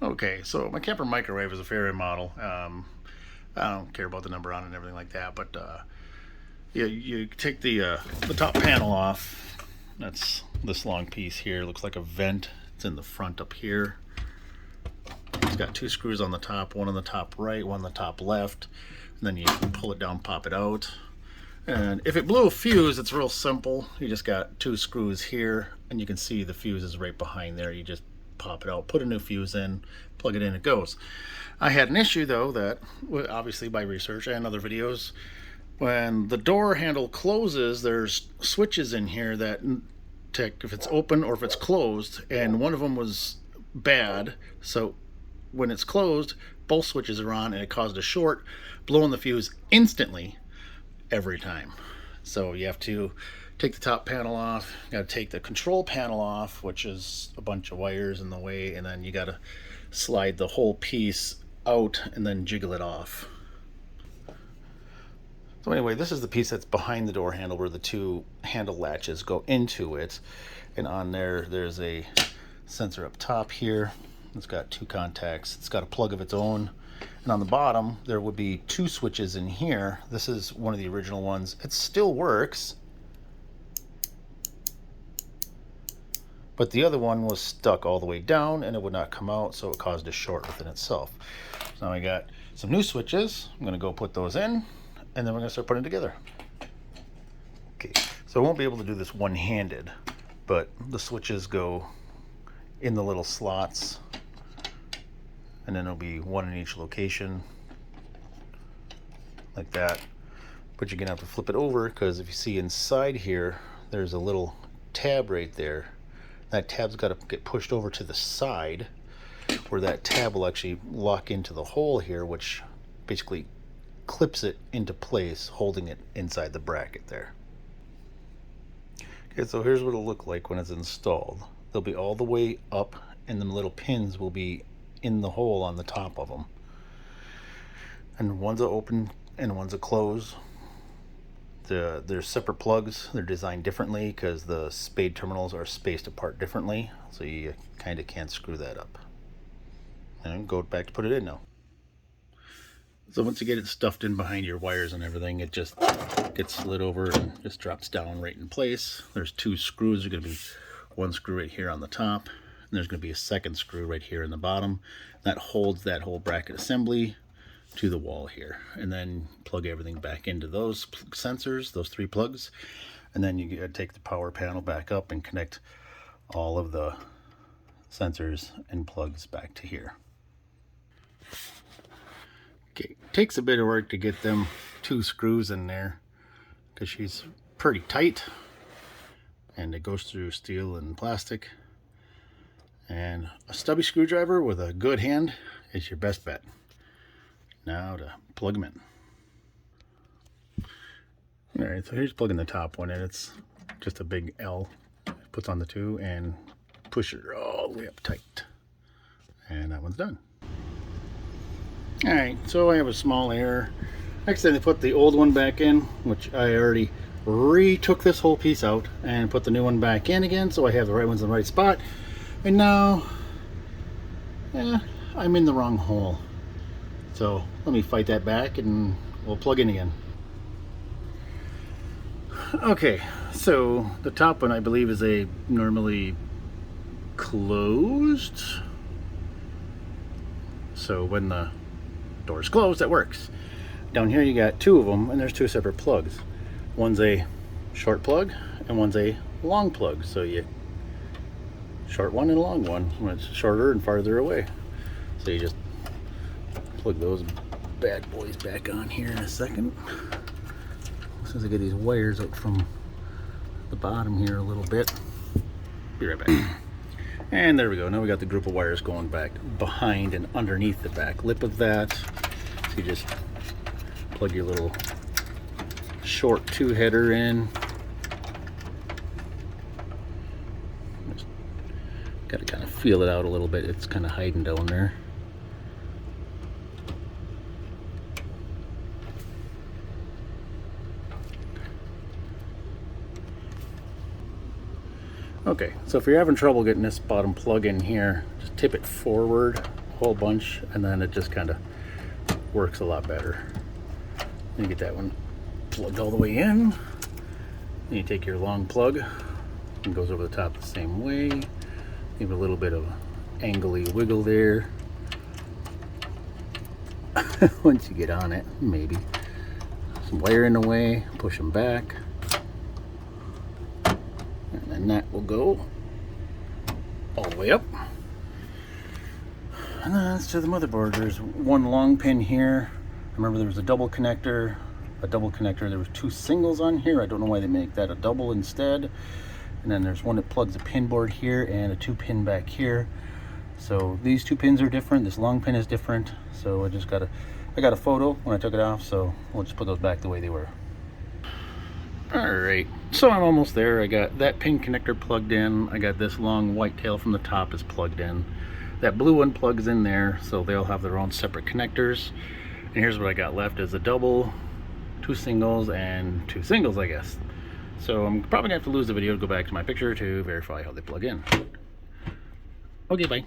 Okay, so my camper microwave is a Fairy model. I don't care about the number on it and everything like that, but yeah, you take the top panel off. That's this long piece here. Looks like a vent. It's in the front up here. It's got two screws on the top, one on the top right, one on the top left. And then you pull it down, pop it out. And if it blew a fuse, it's real simple. You just got two screws here, and you can see the fuse is right behind there. You just pop it out, put a new fuse in, plug it in, it goes. I had an issue though that, obviously by research and other videos, when the door handle closes, there's switches in here that check if it's open or if it's closed, and one of them was bad. So when it's closed, both switches are on, and it caused a short, blowing the fuse instantly every time. So you have to take the top panel off, you got to take the control panel off, which is a bunch of wires in the way, and then you got to slide the whole piece out and then jiggle it off. So anyway, this is the piece that's behind the door handle where the two handle latches go into it, and on there's a sensor up top here. It's got two contacts. It's got a plug of its own. And on the bottom, there would be two switches in here. This is one of the original ones. It still works, but the other one was stuck all the way down and it would not come out, so it caused a short within itself. So now I got some new switches. I'm gonna go put those in, and then we're gonna start putting it together. Okay, so I won't be able to do this one-handed, but the switches go in the little slots, and then there'll be one in each location like that. But you're gonna have to flip it over, because if you see inside here, there's a little tab right there. That tab's got to get pushed over to the side, where that tab will actually lock into the hole here, which basically clips it into place, holding it inside the bracket there. Okay, so here's what it'll look like when it's installed. They'll be all the way up, and the little pins will be in the hole on the top of them, and one's a open and one's a close. They're separate plugs. They're designed differently because the spade terminals are spaced apart differently, so you kind of can't screw that up. And go back to put it in now. So once you get it stuffed in behind your wires and everything, it just gets slid over and just drops down right in place. There's two screws. There's going to be one screw right here on the top, and there's going to be a second screw right here in the bottom that holds that whole bracket assembly to the wall here. And then plug everything back into those sensors, those three plugs, and then you gotta take the power panel back up and connect all of the sensors and plugs back to here. Okay, takes a bit of work to get them two screws in there because she's pretty tight, and it goes through steel and plastic, and a stubby screwdriver with a good hand is your best bet. Now to plug them in. Alright, so here's plugging the top one in. It's just a big L. Puts on the two and push it all the way up tight. And that one's done. Alright, so I have a small error. Next time they put the old one back in, which I already retook this whole piece out and put the new one back in again, so I have the right ones in the right spot. And now, I'm in the wrong hole. So let me fight that back and we'll plug in again. Okay, so the top one I believe is a normally closed. So when the door is closed, that works. Down here you got two of them, and there's two separate plugs. One's a short plug and one's a long plug. So you short one and a long one when it's shorter and farther away. So you just plug those bad boys back on here in a second. As soon as I get these wires out from the bottom here a little bit. Be right back. And there we go. Now we got the group of wires going back behind and underneath the back lip of that. So you just plug your little short two header in. Just got to kind of feel it out a little bit. It's kind of hiding down there. Okay, so if you're having trouble getting this bottom plug in here, just tip it forward, whole bunch, and then it just kind of works a lot better. You get that one plugged all the way in. Then you take your long plug and goes over the top the same way. Give it a little bit of angly wiggle there. Once you get on it, maybe some wire in the way, push them back, and then that will go all the way up. And then as to the motherboard, there's one long pin here. Remember, there was a double connector. There was two singles on here. I don't know why they make that a double instead. And then there's one that plugs a pin board here and a 2-pin back here. So these 2 pins are different. This long pin is different. So I got a photo when I took it off, so we'll just put those back the way they were. Alright, so I'm almost there. I got that pin connector plugged in. I got this long white tail from the top is plugged in. That blue one plugs in there, so they all have their own separate connectors. And here's what I got left is a double, 2 singles, and 2 singles, I guess. So I'm probably gonna have to lose the video to go back to my picture to verify how they plug in. Okay, bye.